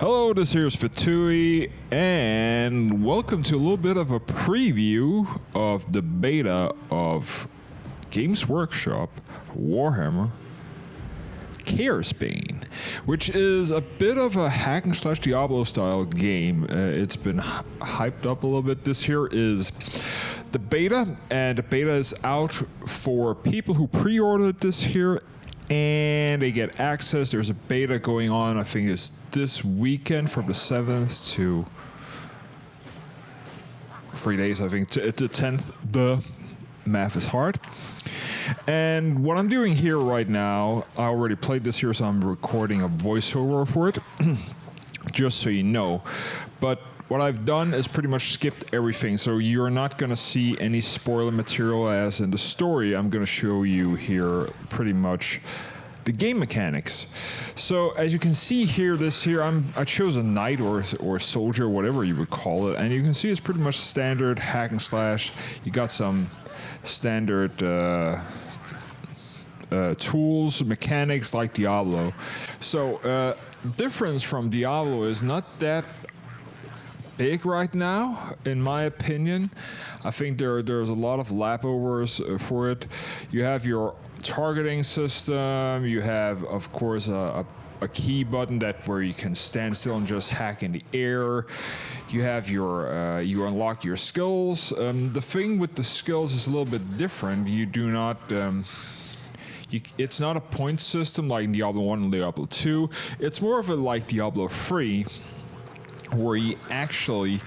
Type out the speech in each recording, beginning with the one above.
Hello, this here is Fatui, and welcome to a little bit of a preview of the beta of Games Workshop Warhammer Chaosbane, which is a bit of a hack and slash Diablo style game. It's been hyped up a little bit. This here is the beta, and the beta is out for people who pre-ordered this here, and they get access. There's a beta going on, I think it's this weekend from the 7th to 3 days, I think, to the 10th. The math is hard. And what I'm doing here right now, I already played this here, so I'm recording a voiceover for it, just so you know. But what I've done is pretty much skipped everything, so you're not going to see any spoiler material as in the story. I'm going to show you here pretty much the game mechanics. So as you can see here, I chose a knight or soldier, whatever you would call it, and you can see it's pretty much standard hack and slash. You got some standard tools, mechanics like Diablo. So difference from Diablo is not that big right now, in my opinion. I think there's a lot of lapovers for it. You have your targeting system. You have, of course, a key button where you can stand still and just hack in the air. You have your you unlock your skills. The thing with the skills is a little bit different. You do not. It's not a point system like Diablo 1 and Diablo 2. It's more of a like Diablo 3, where you actually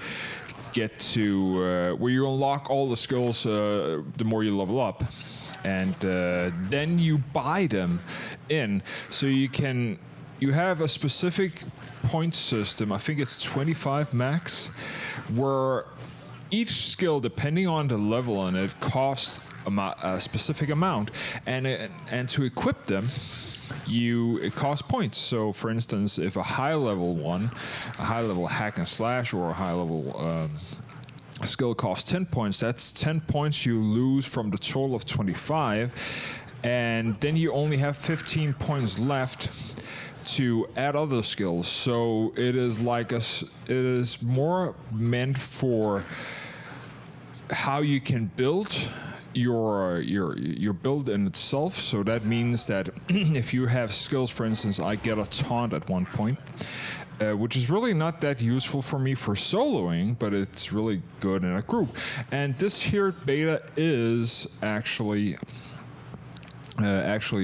get to where you unlock all the skills the more you level up, and then you buy them in. So you have a specific point system. I think it's 25 max, where each skill, depending on the level on it, costs a specific amount, and to equip them, it costs points. So for instance, if a high level hack and slash or a high level skill costs 10 points, that's 10 points you lose from the total of 25, and then you only have 15 points left to add other skills. So it is more meant for how you can build your build in itself. So that means that if you have skills, for instance, I get a taunt at one point, which is really not that useful for me for soloing, but it's really good in a group. And this here beta is actually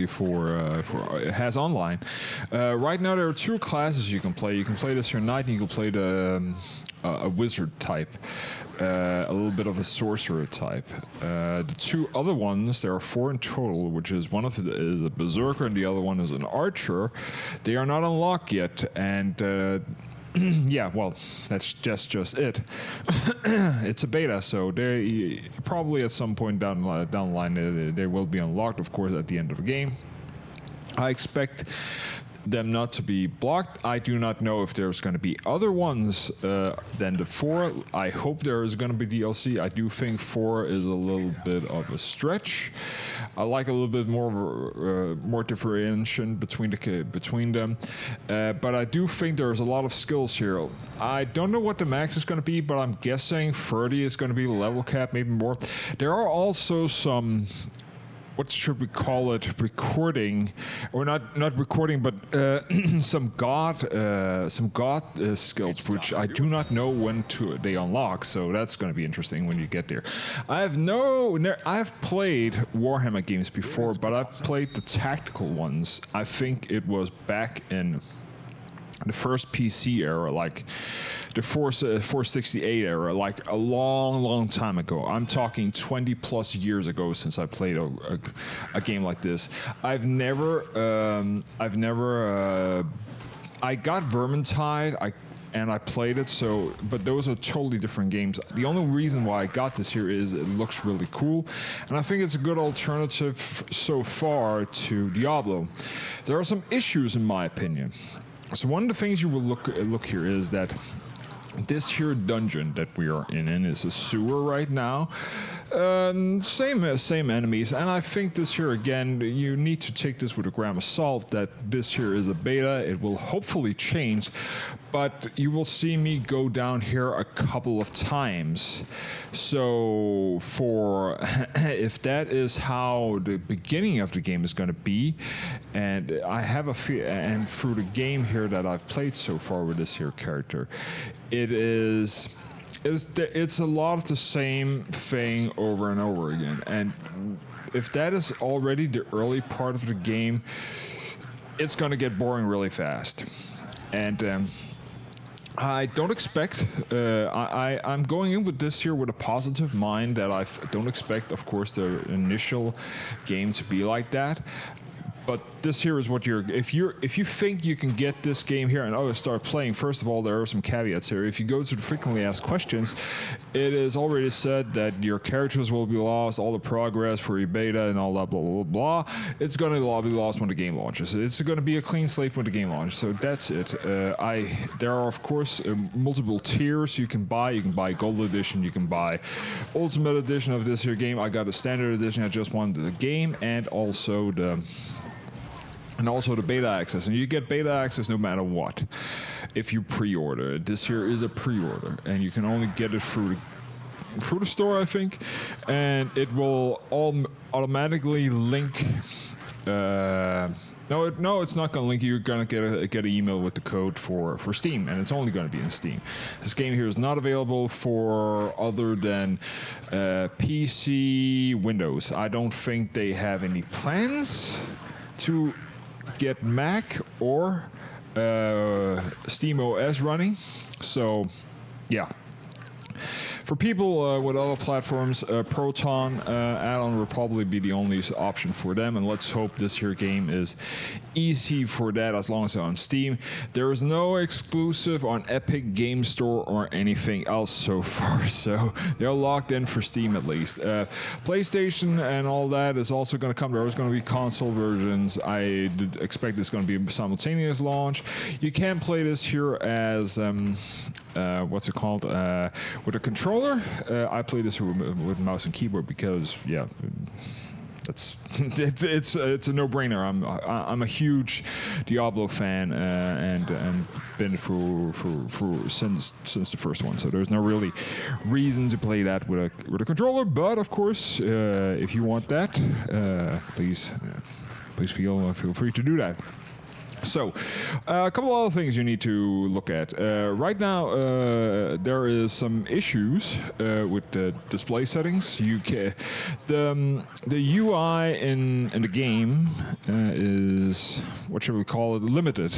for it has online. Right now there are two classes you can play. You can play this here knight, and you can play a wizard type. A little bit of a sorcerer type. The two other ones, there are 4 in total, which is one of it is a berserker and the other one is an archer. They are not unlocked yet, and yeah, well, that's just it. It's a beta, so they probably at some point down the line they will be unlocked, of course, at the end of the game. I expect them not to be blocked. I do not know if there's going to be other ones than the 4. I hope there is going to be DLC. I do think 4 is a little bit of a stretch. I like a little bit more differentiation between them, but I do think there's a lot of skills here. I don't know what the max is going to be, but I'm guessing 30 is going to be the level cap, maybe more. There are also some, what should we call it, recording, or not recording, but some god skills, which I do not know when they unlock. So that's going to be interesting when you get there. I've played Warhammer games before, but I've played the tactical ones. I think it was back in the first PC era, like the 468 era, like a long time ago. I'm talking 20 plus years ago since I played a game like this. I got Vermintide, and I played it, but those are totally different games. The only reason why I got this here is it looks really cool, and I think it's a good alternative so far to Diablo. There are some issues in my opinion. So one of the things you will look here is that this here dungeon that we are in is a sewer right now. Same enemies, and I think this here again, you need to take this with a gram of salt. That this here is a beta. It will hopefully change, but you will see me go down here a couple of times. So for if that is how the beginning of the game is going to be, and I have a and through the game here that I've played so far with this here character, it's a lot of the same thing over and over again. And if that is already the early part of the game, it's going to get boring really fast. And I don't expect, I'm going in with this here with a positive mind that I don't expect, of course, the initial game to be like that. But this here is what if you think you can get this game here and start playing, first of all, there are some caveats here. If you go to the frequently asked questions, it is already said that your characters will be lost, all the progress for your beta and all that blah blah blah. It's going to be lost when the game launches. It's going to be a clean slate when the game launches. So that's it. There are of course multiple tiers you can buy. You can buy Gold Edition. You can buy Ultimate Edition of this here game. I got a Standard Edition. I just wanted the game and also the beta access, and you get beta access no matter what if you pre-order. This here is a pre-order, and you can only get it through the store, I think, and it will automatically link. No, it's not going to link you. You're going to get an email with the code for Steam, and it's only going to be in Steam. This game here is not available for other than PC, Windows. I don't think they have any plans to get Mac or Steam OS running. So, yeah. For people with other platforms, Proton add-on will probably be the only option for them, and let's hope this here game is easy for that as long as it's on Steam. There is no exclusive on Epic Game Store or anything else so far, so they're locked in for Steam at least. PlayStation and all that is also going to come. There is going to be console versions. I expect it's going to be a simultaneous launch. You can play this here as what's it called, with a controller. I play this with mouse and keyboard because it's a no-brainer. I'm a huge Diablo fan and been through since the first one. So there's no really reason to play that with a controller. But of course, if you want that, please feel free to do that. So, a couple other things you need to look at. Right now, there is some issues with the display settings. The UI in the game is, what should we call it, limited.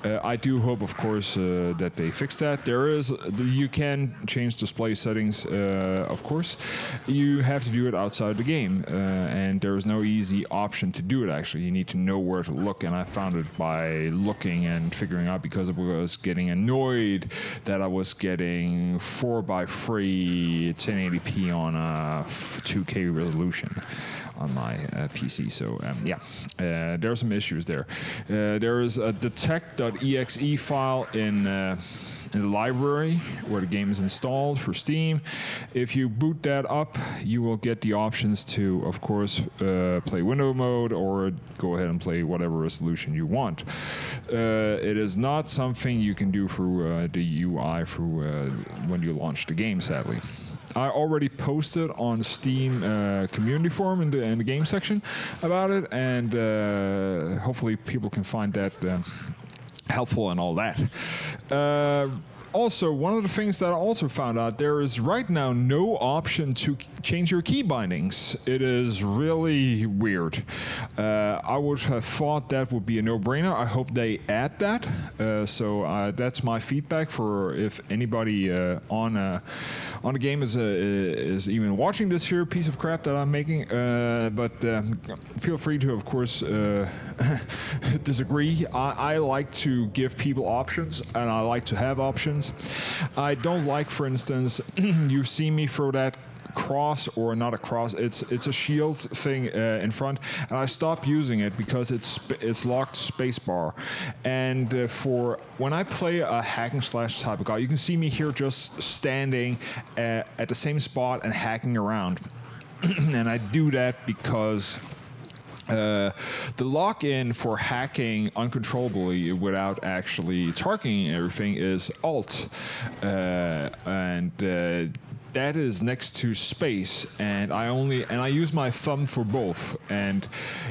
I do hope, of course, that they fix that. You can change display settings, of course. You have to do it outside the game, and there is no easy option to do it. Actually, you need to know where to look, and I found it by looking and figuring out, because I was getting annoyed that I was getting 4:3 1080p on a 2K resolution on my PC. So there are some issues there. There is a detect.exe file in the library where the game is installed for Steam. If you boot that up, you will get the options to, of course, play window mode or go ahead and play whatever resolution you want. It is not something you can do through the UI when you launch the game, sadly. I already posted on Steam community forum in the game section about it, and hopefully people can find that helpful and all that. Also, one of the things that I also found out, there is right now no option to change your key bindings. It is really weird. I would have thought that would be a no-brainer. I hope they add that. So that's my feedback for if anybody on the game is even watching this here piece of crap that I'm making. But feel free to, of course, disagree. I like to give people options, and I like to have options. I don't like, for instance, you've seen me throw that cross, or not a cross, it's a shield thing in front, and I stopped using it because it's locked spacebar. And for when I play a hack and slash type of guy, you can see me here just standing at the same spot and hacking around. and I do that because the lock-in for hacking uncontrollably without actually targeting everything is Alt, and that is next to space, and I use my thumb for both. And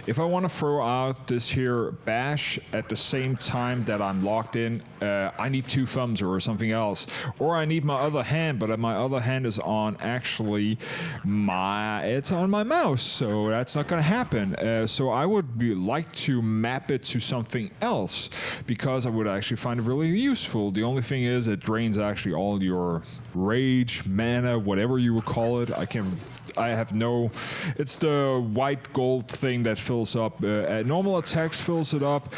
if I want to throw out this here bash at the same time that I'm locked in, I need two thumbs or something else, or I need my other hand. But my other hand is on it's on my mouse, so that's not going to happen. So I would like to map it to something else because I would actually find it really useful. The only thing is it drains actually all your rage, mana, whatever you would call it. It's the white gold thing that fills up. Normal attacks fills it up.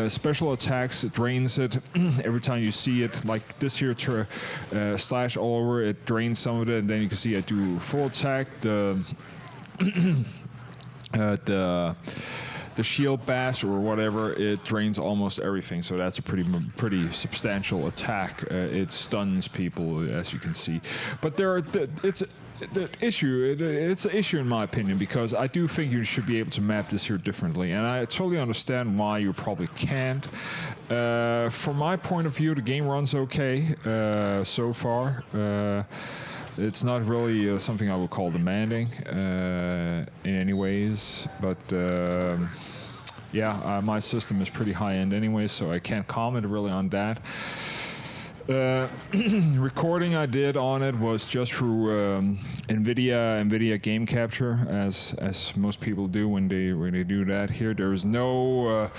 Special attacks, it drains it. Every time you see it, like this here, slash all over, it drains some of it, and then you can see I do full attack. The shield bash or whatever, it drains almost everything, so that's a pretty substantial attack. It stuns people, as you can see. But it's an issue in my opinion, because I do think you should be able to map this here differently, and I totally understand why you probably can't. From my point of view, the game runs okay so far. It's not really something I would call demanding in any ways, but my system is pretty high-end anyway, so I can't comment really on that. Recording I did on it was just through NVIDIA Game Capture, as most people do when they do that. Here, there's no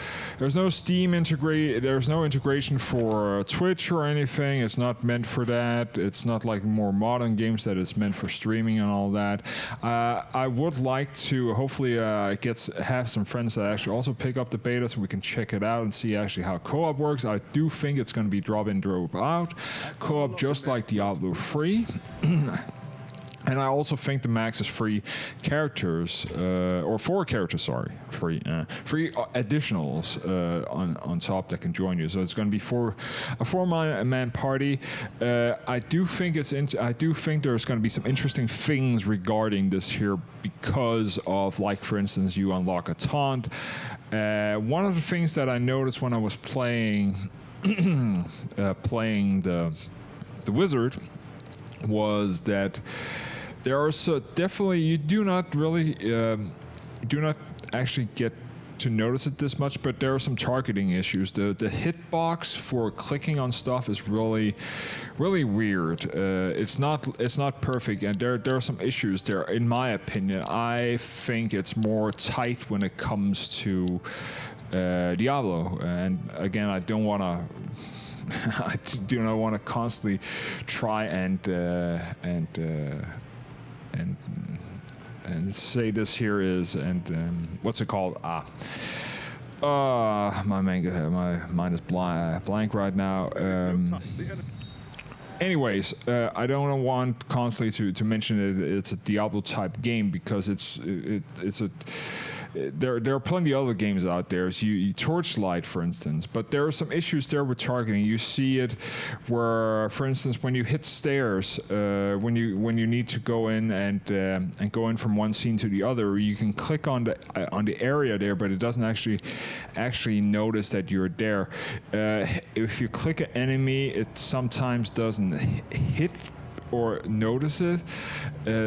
Steam there's no integration for Twitch or anything. It's not meant for that. It's not like more modern games that it's meant for streaming and all that. I would like to hopefully have some friends that actually also pick up the beta so we can check it out and see actually how co-op works. I do think it's going to be drop in, drop out. Co-op just like Diablo 3. And I also think the max is 3 characters, or 4 characters, sorry, 3 additionals on top that can join you. So it's going to be a 4-man party. I do think there's going to be some interesting things regarding this here because of, like, for instance, you unlock a taunt. One of the things that I noticed when I was playing the wizard was that there are definitely you do not actually get to notice it this much, but there are some targeting issues. The hitbox for clicking on stuff is really weird. It's not perfect, and there are some issues there. In my opinion, I think it's more tight when it comes to Diablo, and again, I don't want to. I do not want to constantly try and say this here is what's it called? My mind is blank right now. Anyways, I don't want constantly to mention it's a Diablo type game because there are plenty of other games out there. So you Torchlight, for instance, but there are some issues there with targeting. You see it where, for instance, when you hit stairs, when you need to go in and go in from one scene to the other, you can click on the area there, but it doesn't actually notice that you're there. If you click an enemy, it sometimes doesn't hit or notice it.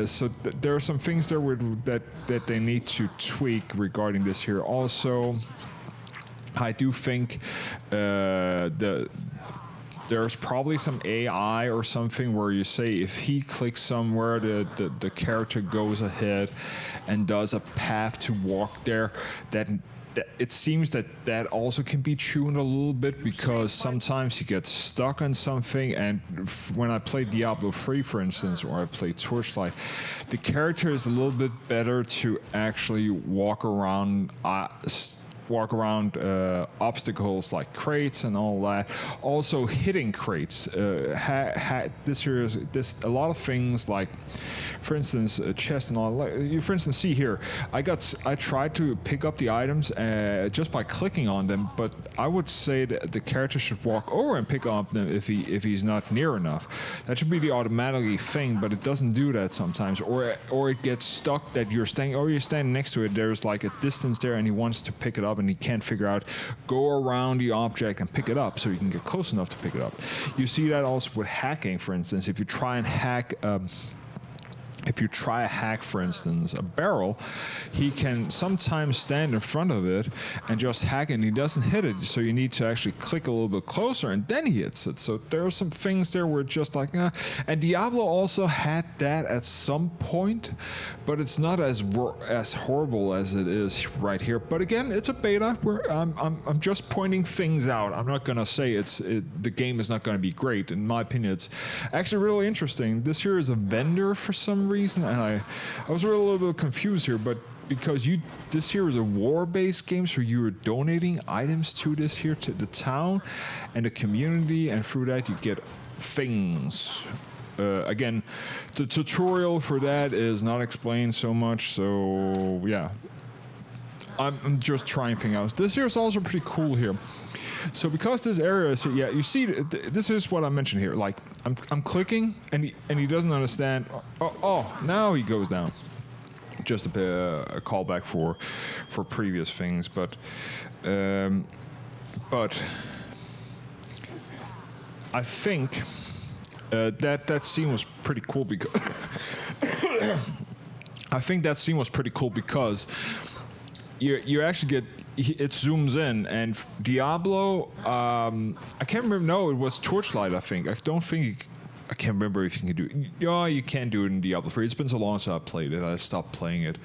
So there are some things there that they need to tweak regarding this here. Also, I do think there's probably some AI or something where you say if he clicks somewhere, the character goes ahead and does a path to walk there. That it seems that also can be tuned a little bit because sometimes you get stuck on something. And when I play Diablo 3, for instance, or I play Torchlight, the character is a little bit better to actually walk around walk around obstacles like crates and all that. Also hitting crates. This a lot of things like, for instance, a chest and all. You, for instance, see here, I tried to pick up the items just by clicking on them, but I would say that the character should walk over and pick up them if he's not near enough. That should be the automatically thing, but it doesn't do that sometimes, or it gets stuck that you're standing next to it. There's like a distance there, and he wants to pick it up, and he can't figure out. Go around the object and pick it up, so you can get close enough to pick it up. You see that also with hacking, for instance. If you try and hack. If you try a hack, for instance, a barrel, he can sometimes stand in front of it and just hack it, and he doesn't hit it. So you need to actually click a little bit closer, and then he hits it. So there are some things there where just like, And Diablo also had that at some point, but it's not as horrible as it is right here. But again, it's a beta. I'm just pointing things out. I'm not gonna say the game is not gonna be great. In my opinion, it's actually really interesting. This here is a vendor for some reason, and I was a little bit confused here, but because this here is a war-based game, so you are donating items to this here, to the town and the community, and through that you get things. Again, the tutorial for that is not explained so much, so yeah. I'm just trying things out. This here is also pretty cool here. So because this area is here, yeah, you see, this is what I mentioned here. Like, I'm clicking, and he doesn't understand. Oh, now he goes down. Just a callback for previous things, but I think that scene was pretty cool because I think that scene was pretty cool because you actually get. It zooms in, and Diablo, I can't remember, no, it was Torchlight, I think. I can't remember if you can do it. Yeah, you can do it in Diablo 3. It's been so long since I played it. I stopped playing it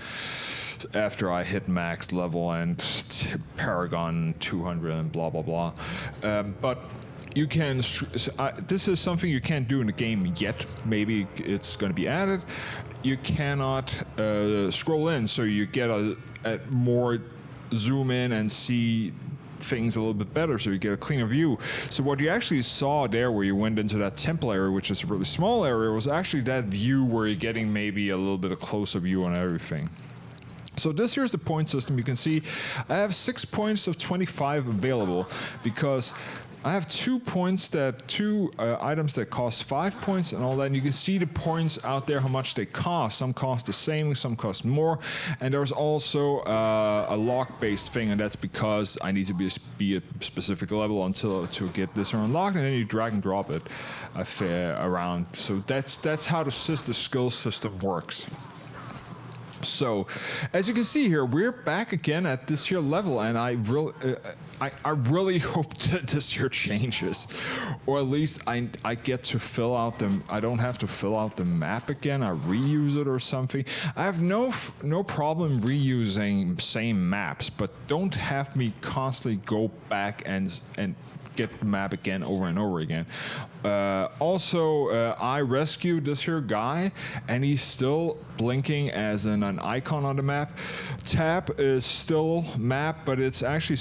after I hit max level and Paragon 200 and blah, blah, blah. But you can, this is something you can't do in the game yet. Maybe it's going to be added. You cannot scroll in, so you get a more zoom in and see things a little bit better, so you get a cleaner view. So what you actually saw there where you went into that temple area, which is a really small area, was actually that view where you're getting maybe a little bit of closer view on everything. So this here's the point system. You can see I have 6 points of 25 available because I have 2 items that cost 5 points and all that. And you can see the points out there, how much they cost. Some cost the same, some cost more. And there's also a lock-based thing, and that's because I need to be a specific level to get this unlocked, and then you drag and drop it around. So that's how the skill system works. So, as you can see here, we're back again at this here level, and I really hope that this here changes, or at least I get to fill out them. I don't have to fill out the map again. I reuse it or something. I have no problem reusing same maps, but don't have me constantly go back and get the map again over and over again. Also, I rescued this here guy, and he's still blinking as an icon on the map. Tab is still map, but it's actually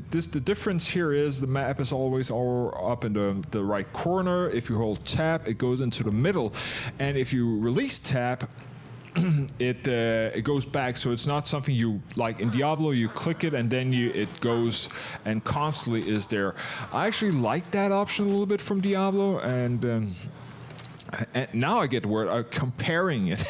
the difference here is the map is always up in the right corner. If you hold tab, it goes into the middle, and if you release tab, it goes back, so it's not something you like in Diablo. You click it and then it goes and constantly is there. I actually like that option a little bit from Diablo, and now I get the word comparing it.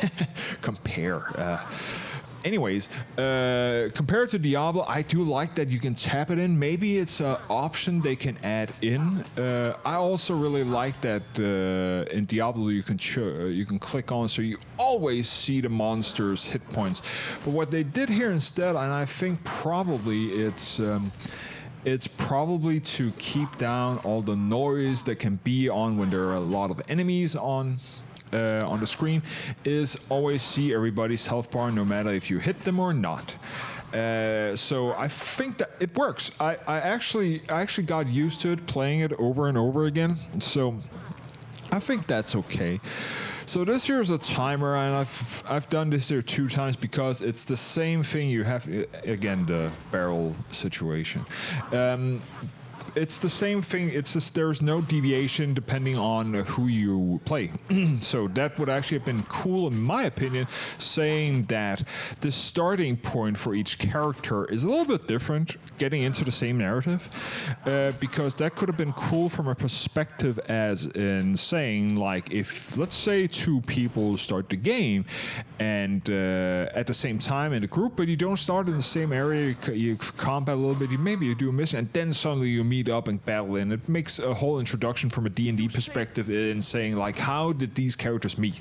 Anyways, compared to Diablo, I do like that you can tap it in. Maybe it's an option they can add in. I also really like that in Diablo you can click on, so you always see the monster's hit points. But what they did here instead, and I think probably it's probably to keep down all the noise that can be on when there are a lot of enemies on the screen, is always see everybody's health bar no matter if you hit them or not. So I think that it works. I actually got used to it, playing it over and over again. So I think that's okay. So this here is a timer, and I've done this here 2 times because it's the same thing. You have again the barrel situation. It's the same thing. It's just there's no deviation depending on who you play. So that would actually have been cool, in my opinion, saying that the starting point for each character is a little bit different, getting into the same narrative, because that could have been cool from a perspective as in saying, like, if, let's say, 2 people start the game and at the same time in the group, but you don't start in the same area, you combat a little bit, maybe you do a mission, and then suddenly you meet up and battle, and it makes a whole introduction from a D&D perspective in saying, like, how did these characters meet?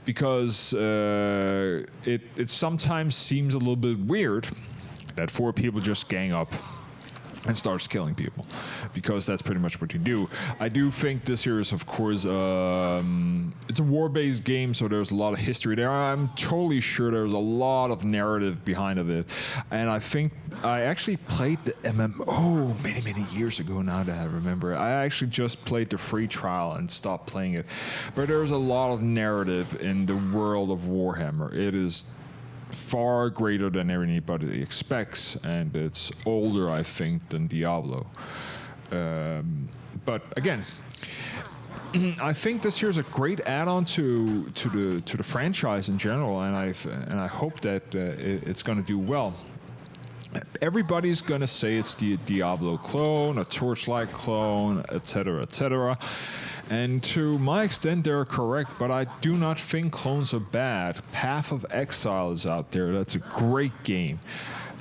Because it sometimes seems a little bit weird that 4 people just gang up and starts killing people, because that's pretty much what you do. I do think this here is, of course, it's a war-based game, so there's a lot of history there. I'm totally sure there's a lot of narrative behind of it, and I think I actually played the MMO many years ago now that I remember. I actually just played the free trial and stopped playing it, but there's a lot of narrative in the world of Warhammer. It is far greater than anybody expects, and it's older, I think, than Diablo. But again, I think this here is a great add-on to the franchise in general, and I hope that it's going to do well. Everybody's going to say it's the Diablo clone, a Torchlight clone, etc., etc. And to my extent, they're correct, but I do not think clones are bad. Path of Exile is out there. That's a great game.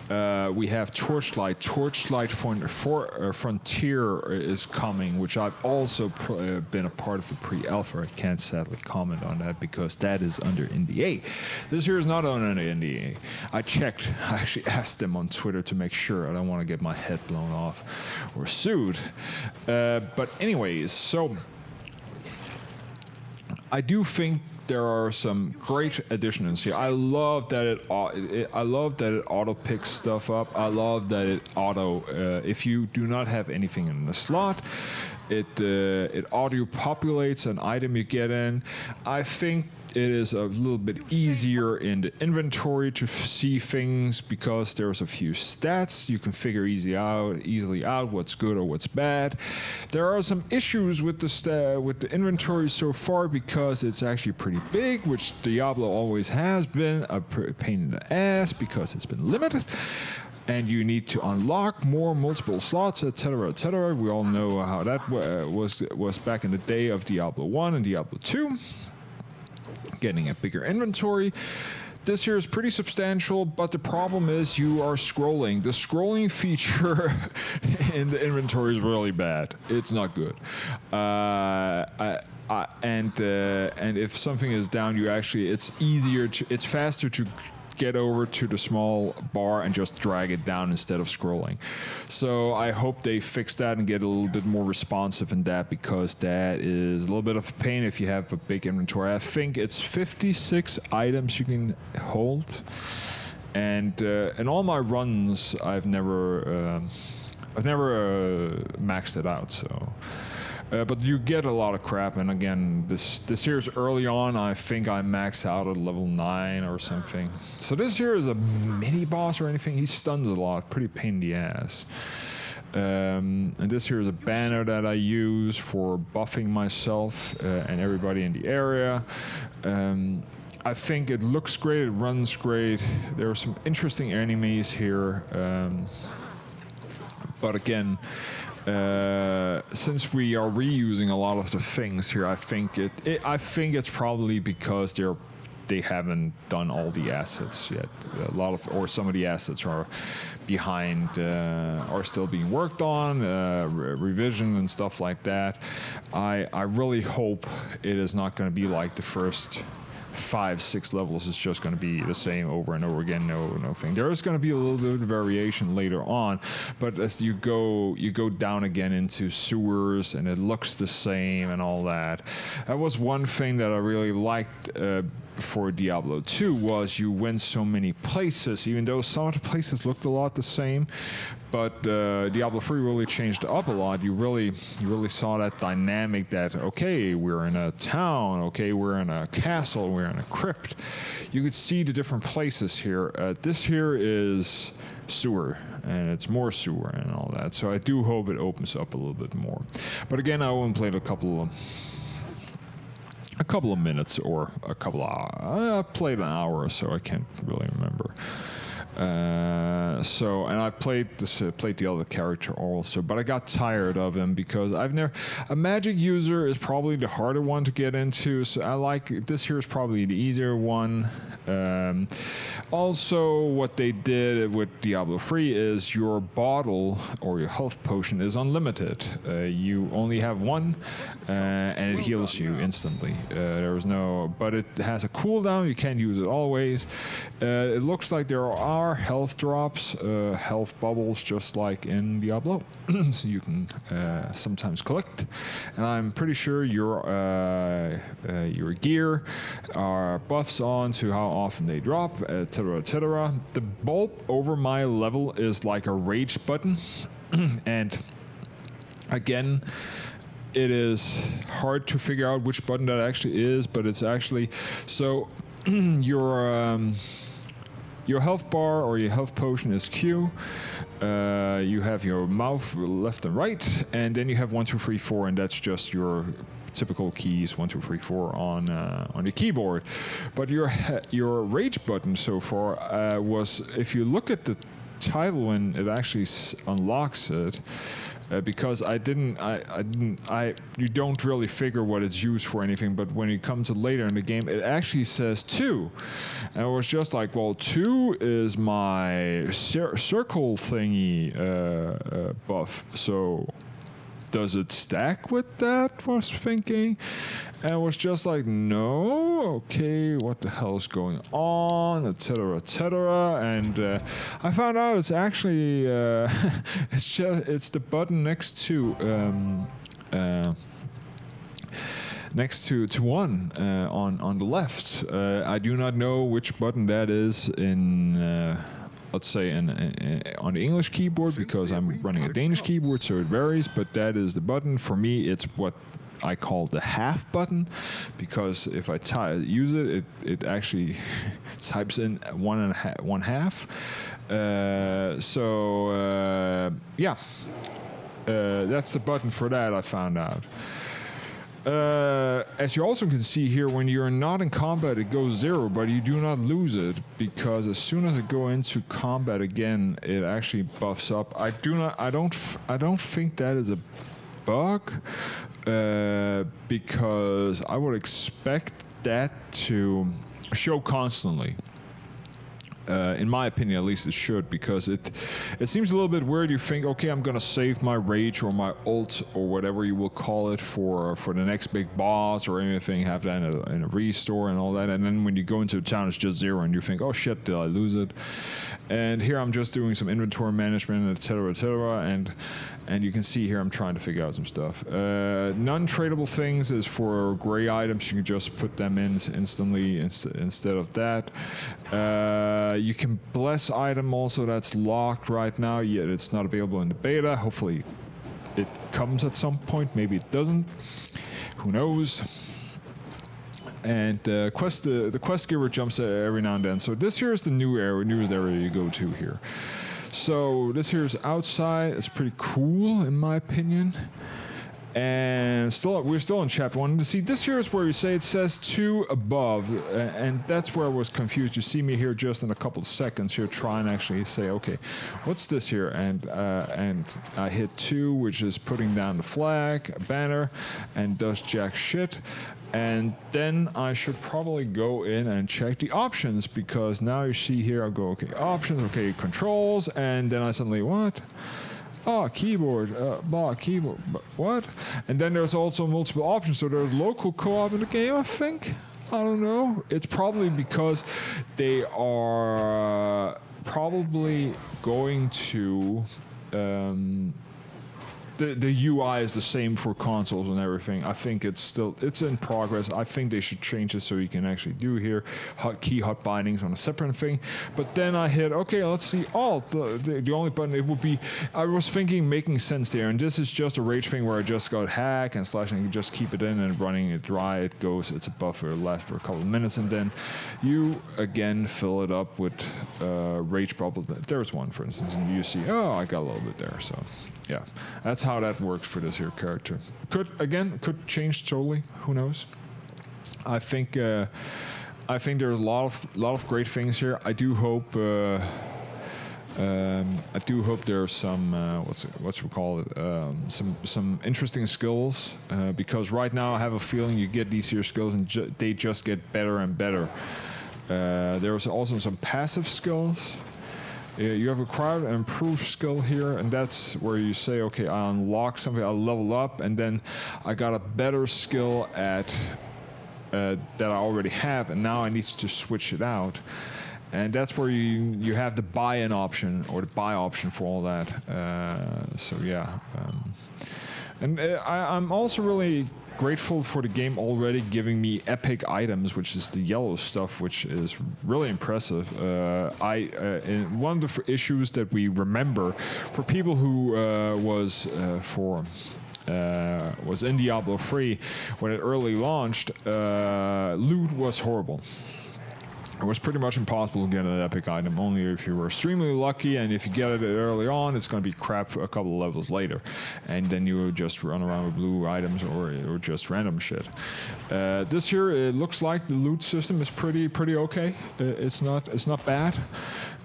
We have Torchlight. Torchlight Frontier is coming, which I've also been a part of the pre-alpha. I can't sadly comment on that because that is under NDA. This here is not under NDA. I checked. I actually asked them on Twitter to make sure. I don't want to get my head blown off or sued. But anyways, so I do think there are some great additions here. I love that it auto picks stuff up. I love that it auto. If you do not have anything in the slot, it auto populates an item you get in. I think it is a little bit easier in the inventory to see things because there's a few stats you can figure easily out what's good or what's bad. There are some issues with the inventory so far because it's actually pretty big, which Diablo always has been a pain in the ass because it's been limited. And you need to unlock multiple slots, etc., etc. We all know how that was back in the day of Diablo 1 and Diablo 2. Getting a bigger inventory. This here is pretty substantial, but the problem is you are scrolling. The scrolling feature in the inventory is really bad. It's not good. And if something is down, it's faster to get over to the small bar and just drag it down instead of scrolling. So I hope they fix that and get a little bit more responsive in that, because that is a little bit of a pain if you have a big inventory. I think it's 56 items you can hold, and in all my runs I've never maxed it out, so but you get a lot of crap, and again, this here's early on. I think I max out at level 9 or something. So this here is a mini boss or anything. He stuns a lot, pretty pain in the ass. And this here is a banner that I use for buffing myself and everybody in the area. I think it looks great, it runs great. There are some interesting enemies here, but again, since we are reusing a lot of the things here, I think it's probably because they haven't done all the assets yet. Some of the assets are behind, are still being worked on, revision and stuff like that. I really hope it is not going to be like the first 5-6 levels is just going to be the same over and over again. No thing. There is going to be a little bit of variation later on, but as you go down again into sewers and it looks the same and all that. That was one thing that I really liked for Diablo 2 was you went so many places, even though some of the places looked a lot the same. But Diablo 3 really changed up a lot. You really saw that dynamic that, okay, we're in a town, okay, we're in a castle, we're in a crypt. You could see the different places here. This here is sewer, and it's more sewer and all that. So I do hope it opens up a little bit more. But again, I only played a couple of minutes or a couple of hours. I played an hour or so. I can't really remember. And I played the other character also, but I got tired of him because a magic user is probably the harder one to get into. So I like this here is probably the easier one. Also, what they did with Diablo 3 is your bottle or your health potion is unlimited. You only have one, and it heals you instantly. But it has a cooldown. You can't use it always. It looks like there are health drops, health bubbles, just like in Diablo. So you can sometimes collect. And I'm pretty sure your gear are buffs on to how often they drop, etc., etc. The bulb over my level is like a rage button, and again, it is hard to figure out which button that actually is, but it's actually so your health bar or your health potion is Q. You have your mouth left and right, and then you have 1, 2, 3, 4, and that's just your typical keys 1, 2, 3, 4 on the keyboard. But your rage button so far was, if you look at the title when it actually unlocks it. Because you don't really figure what it's used for anything, but when it comes to later in the game, it actually says 2. And it was just like, well, 2 is my circle thingy buff, so does it stack with that? Was thinking, and it was just like, no, okay, what the hell is going on, etc., etc. And I found out it's actually it's the button next to one on the left. I do not know which button that is in. Let's say on the English keyboard, because I'm running a Danish keyboard, so it varies, but that is the button. For me, it's what I call the half button, because if I use it actually types in one half. That's the button for that, I found out. As you also can see here, when you're not in combat, it goes 0, but you do not lose it, because as soon as I go into combat again, it actually buffs up. I don't think that is a bug, because I would expect that to show constantly. In my opinion, at least it should, because it seems a little bit weird. You think, okay, I'm gonna save my rage or my ult or whatever you will call it for the next big boss or anything, have that in a restore and all that, and then when you go into a town, it's just 0, and you think, oh shit, did I lose it? And here I'm just doing some inventory management, etc., etc., and you can see here I'm trying to figure out some stuff. Non-tradable things is for gray items. You can just put them in instantly instead of that. You can bless item also, that's locked right now, yet it's not available in the beta. Hopefully it comes at some point, maybe it doesn't. Who knows? And the quest giver jumps every now and then. So this here is the newest area you go to here. So this here is outside. It's pretty cool in my opinion. And we're still in chapter 1. See, this here is where you say it says 2 above, and that's where I was confused. You see me here just in a couple of seconds here try and actually say, okay, what's this here? And I hit 2, which is putting down the flag, a banner, and does jack shit. And then I should probably go in and check the options, because now you see here I go, okay, options, okay, controls, and then I suddenly, what? Oh, keyboard, keyboard, what? And then there's also multiple options. So there's local co-op in the game, I think. I don't know. It's probably because they are probably going to the UI is the same for consoles and everything. I think it's in progress. I think they should change it so you can actually do here hot bindings on a separate thing. But then I hit okay, let's see alt. The only button it would be. I was thinking making sense there, and this is just a rage thing where I just got hack and slash and you just keep it in and running it dry. It goes. It's a buffer left for a couple of minutes, and then you again fill it up with rage bubble. There's one, for instance, and you see, oh, I got a little bit there. So, yeah, that's how that works for this here character. Could change totally. Who knows? I think there's a lot of great things here. I do hope there's some what's we call it some interesting skills because right now I have a feeling you get these here skills and they just get better and better. There's also some passive skills. You have acquired an improved skill here, and that's where you say, okay, I unlock something, I level up, and then I got a better skill at that I already have, and now I need to switch it out. And that's where you have the buy-in option or the buy option for all that. So yeah, I'm also really grateful for the game already giving me epic items, which is the yellow stuff, which is really impressive. One of the issues that we remember for people who was in Diablo 3 when it early launched, loot was horrible. It was pretty much impossible to get an epic item, only if you were extremely lucky, and if you get it early on, it's going to be crap a couple of levels later. And then you would just run around with blue items or just random shit. This here, it looks like the loot system is pretty okay. It's not bad.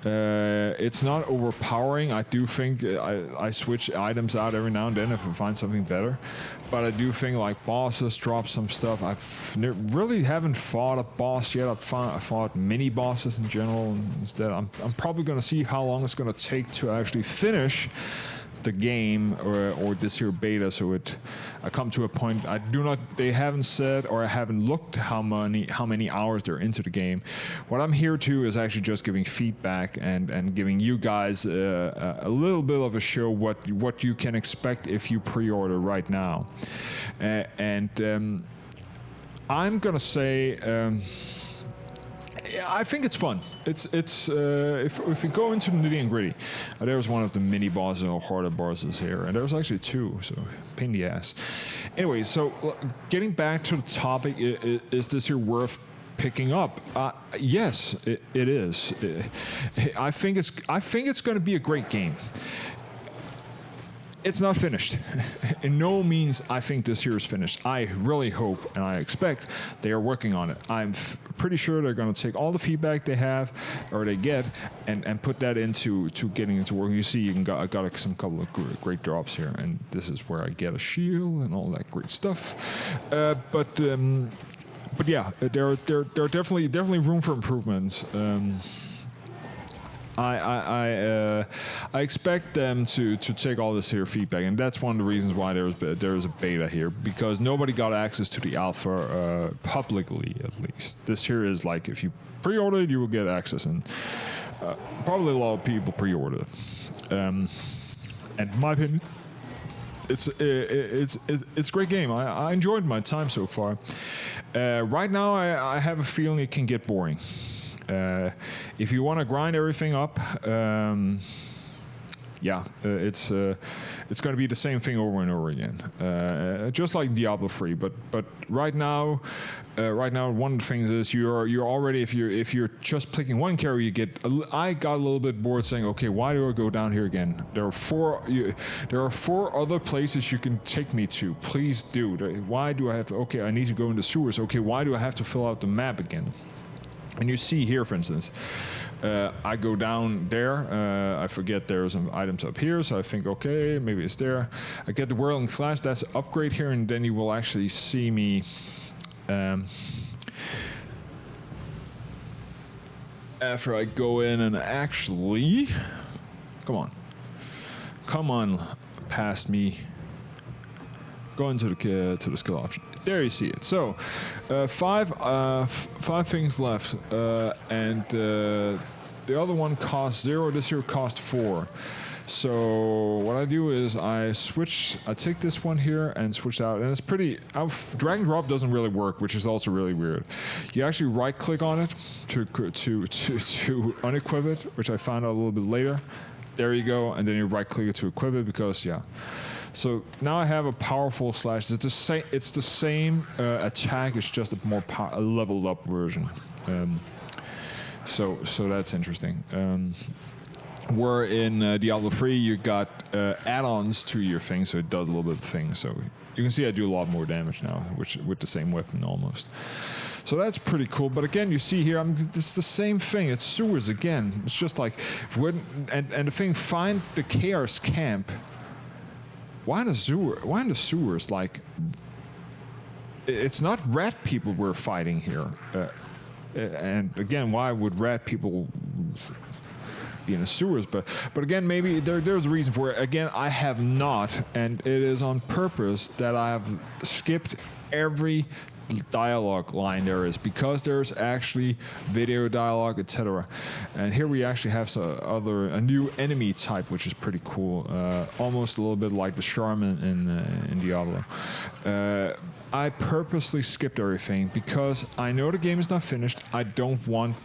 It's not overpowering. I do think I switch items out every now and then if I find something better. But I do think like bosses drop some stuff. Really haven't fought a boss yet. I fought mini bosses in general instead. I'm probably going to see how long it's going to take to actually finish the game or this here beta, so I come to a point they haven't said or I haven't looked how many hours they're into the game. What I'm here to is actually just giving feedback and giving you guys a little bit of a show what you can expect if you pre-order right now. I'm gonna say I think it's fun. It's if we go into the nitty and gritty, there's one of the mini bosses or harder bosses here, and there's actually two, so pain in the ass. Anyway, so getting back to the topic, is this here worth picking up? Yes, it is. I think it's going to be a great game. It's not finished. In no means I think this here is finished. I really hope and I expect they are working on it. I'm pretty sure they're going to take all the feedback they have or they get and put that into getting into work. You see, I got some couple of great drops here, and this is where I get a shield and all that great stuff. But yeah, there are definitely room for improvements. I expect them to take all this here feedback, and that's one of the reasons why there is a beta here, because nobody got access to the alpha publicly, at least. This here is like, if you pre-order it, you will get access, and probably a lot of people pre-ordered it. And in my opinion, it's a great game. I enjoyed my time so far. Right now, I have a feeling it can get boring. If you want to grind everything up, it's going to be the same thing over and over again, just like Diablo 3. But right now, one of the things is you're already, if you're just picking one character, I got a little bit bored saying, okay, why do I go down here again? There are four other places you can take me to. Please do. Why do I have? Okay, I need to go in the sewers. Okay, why do I have to fill out the map again? And you see here, for instance, I go down there. I forget there's some items up here, so I think, okay, maybe it's there. I get the Whirling Slash. That's an upgrade here, and then you will actually see me. After I go in and actually, come on, past me. Go into the skill option. There you see it. So, five things left, and the other one costs 0. This here cost 4. So what I do is I take this one here and switch out, and it's pretty, drag and drop doesn't really work, which is also really weird. You actually right click on it to unequip it, which I found out a little bit later. There you go, and then you right click it to equip it because, yeah. So now I have a powerful slash. It's the same attack, it's just a leveled up version. So that's interesting. Where in Diablo 3 you got add-ons to your thing, so it does a little bit of things. So you can see I do a lot more damage now, with the same weapon almost. So that's pretty cool. But again, you see here, it's the same thing. It's sewers again. It's just like, and the thing, find the Chaos camp. Why in the sewers? Like, it's not rat people we're fighting here. And again, why would rat people be in the sewers? But again, maybe there's a reason for it. Again, I have not, and it is on purpose that I have skipped every dialogue line there is, because there's actually video dialogue, etc. And here we actually have a new enemy type, which is pretty cool. Almost a little bit like the Shaman in Diablo. I purposely skipped everything because I know the game is not finished. I don't want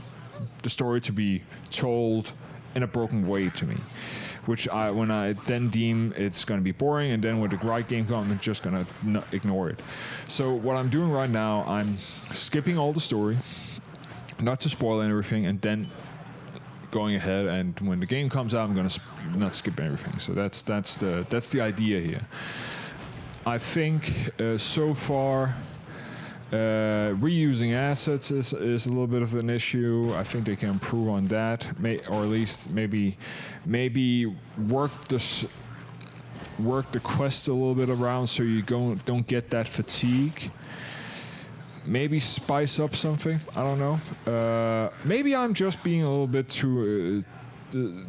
the story to be told in a broken way to me, which when I then deem it's going to be boring, and then when the right game comes, I'm just going to ignore it. So what I'm doing right now, I'm skipping all the story, not to spoil everything, and then going ahead, and when the game comes out, I'm going to not skip everything. So that's the idea here. I think so far reusing assets is a little bit of an issue. I think they can improve on that, or at least maybe work the quest a little bit around so you don't get that fatigue. Maybe spice up something. I don't know. Maybe I'm just being a little bit too.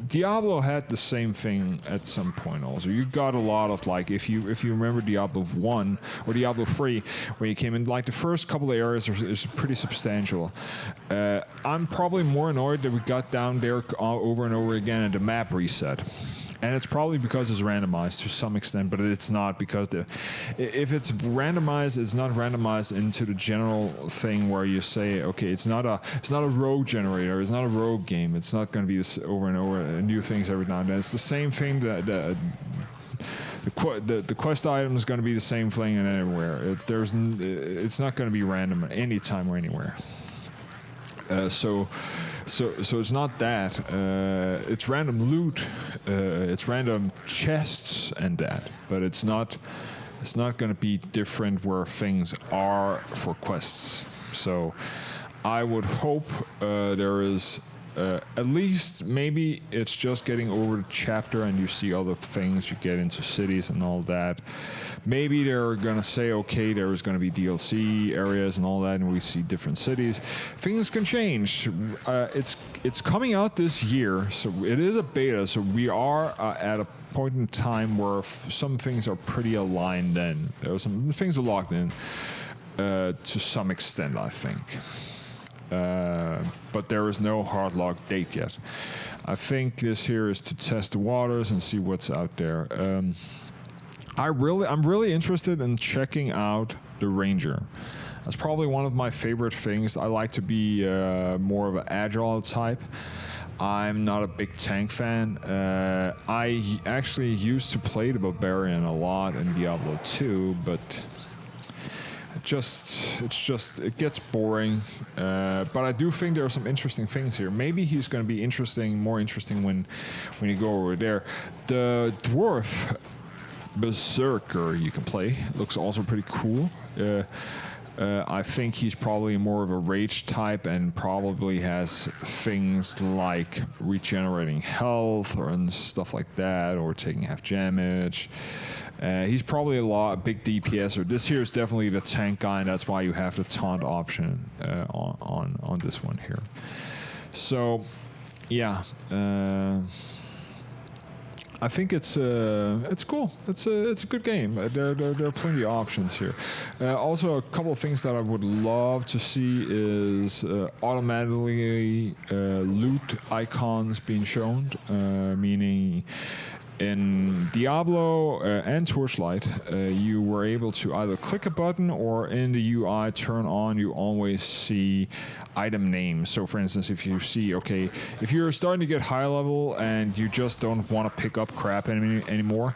Diablo had the same thing at some point also. You got a lot of, like, if you remember Diablo 1 or Diablo 3, where you came in, like, the first couple of areas is pretty substantial. I'm probably more annoyed that we got down there over and over again and the map reset. And it's probably because it's randomized to some extent, but it's not, because if it's randomized, it's not randomized into the general thing where you say, okay, it's not a rogue generator, it's not a rogue game, it's not going to be this over and over new things every now and then. It's the same thing that the quest item is going to be the same thing and everywhere. It's not going to be random anytime or anywhere. So it's not that. It's random loot, it's random chests and that, but it's not going to be different where things are for quests. So I would hope there is at least, maybe it's just getting over the chapter and you see other things, you get into cities and all that. Maybe they're gonna say, okay, there's gonna be DLC areas and all that, and we see different cities. Things can change. It's coming out this year, so it is a beta, so we are at a point in time where some things are pretty aligned then. Some things are locked in to some extent, I think. But there is no hard lock date yet. I think this here is to test the waters and see what's out there. I'm really interested in checking out the Ranger. That's probably one of my favorite things. I like to be more of an agile type. I'm not a big tank fan. I actually used to play the Barbarian a lot in Diablo 2, but it gets boring. But I do think there are some interesting things here. Maybe he's going to be more interesting when you go over there. The dwarf Berserker you can play looks also pretty cool. I think he's probably more of a rage type and probably has things like regenerating health and stuff like that, or taking half damage. He's probably a big DPS, or this here is definitely the tank guy, and that's why you have the taunt option on this one here. So, yeah, I think it's cool. It's a good game. There are plenty of options here. Also, a couple of things that I would love to see is automatically loot icons being shown, meaning In Diablo and Torchlight, you were able to either click a button or in the UI turn on, you always see item names. So for instance, if you see, okay, if you're starting to get high level and you just don't want to pick up crap anymore,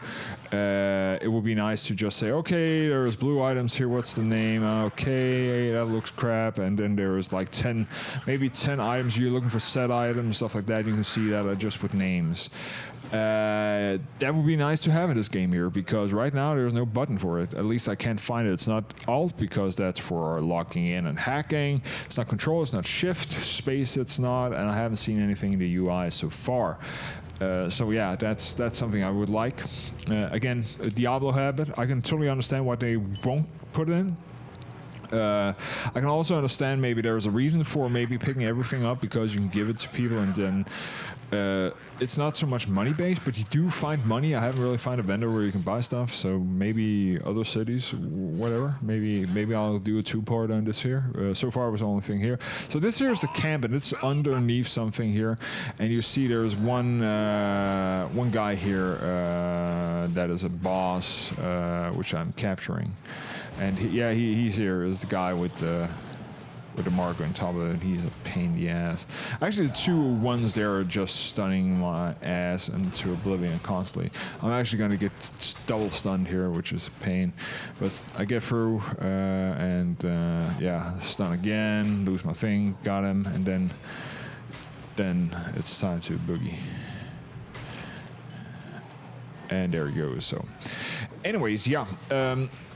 it would be nice to just say, okay, there's blue items here, what's the name? Okay, that looks crap. And then there's like 10, maybe 10 items, you're looking for set items, stuff like that. You can see that just with names. That would be nice to have in this game here, because right now there's no button for it. At least I can't find it. It's not Alt, because that's for logging in and hacking. It's not Control, it's not Shift, Space it's not, and I haven't seen anything in the UI so far. So yeah, that's something I would like. Again, a Diablo habit. I can totally understand why they won't put it in. I can also understand maybe there's a reason for maybe picking everything up, because you can give it to people and then it's not so much money based, but you do find money. I haven't really found a vendor where you can buy stuff, so maybe other cities, whatever. Maybe I'll do a 2-part on this here. So far it was the only thing here. So this here is the camp, and it's underneath something here, and you see there's one guy here that is a boss, which I'm capturing, and he's here is the guy with the marker on top of it. He's a pain in the ass. Actually, the 2 ones there are just stunning my ass into oblivion constantly. I'm actually going to get double stunned here, which is a pain. But I get through, and stun again, lose my thing, got him, and then it's time to boogie. And there he goes. So anyways,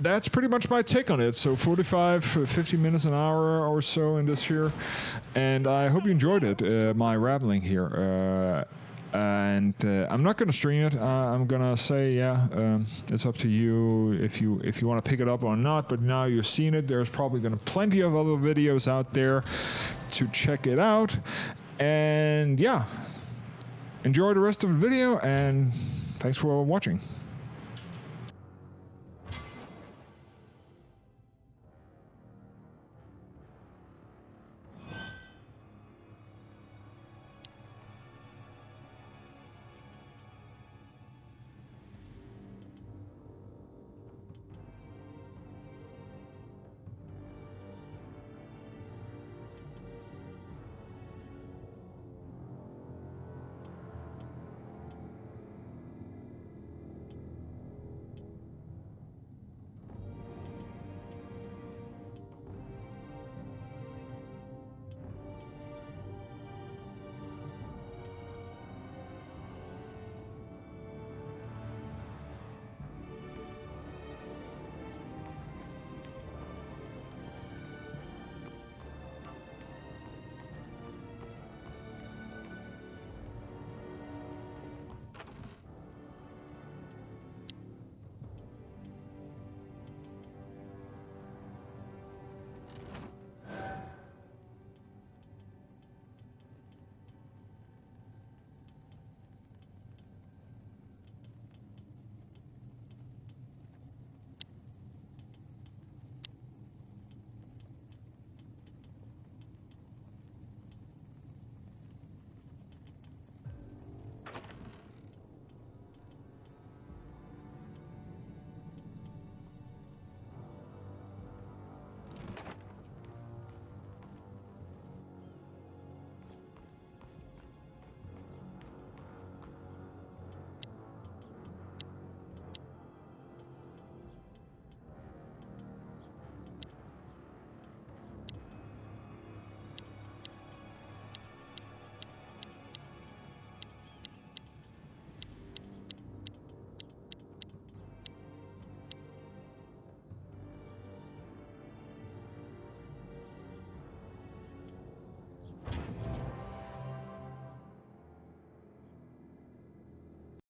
that's pretty much my take on it. So 50 minutes, an hour or so in this here, and I hope you enjoyed it, my rambling here. And I'm not gonna stream it. I'm gonna say, it's up to you if you want to pick it up or not. But now you've seen it, there's probably gonna plenty of other videos out there to check it out. And enjoy the rest of the video, and thanks for watching.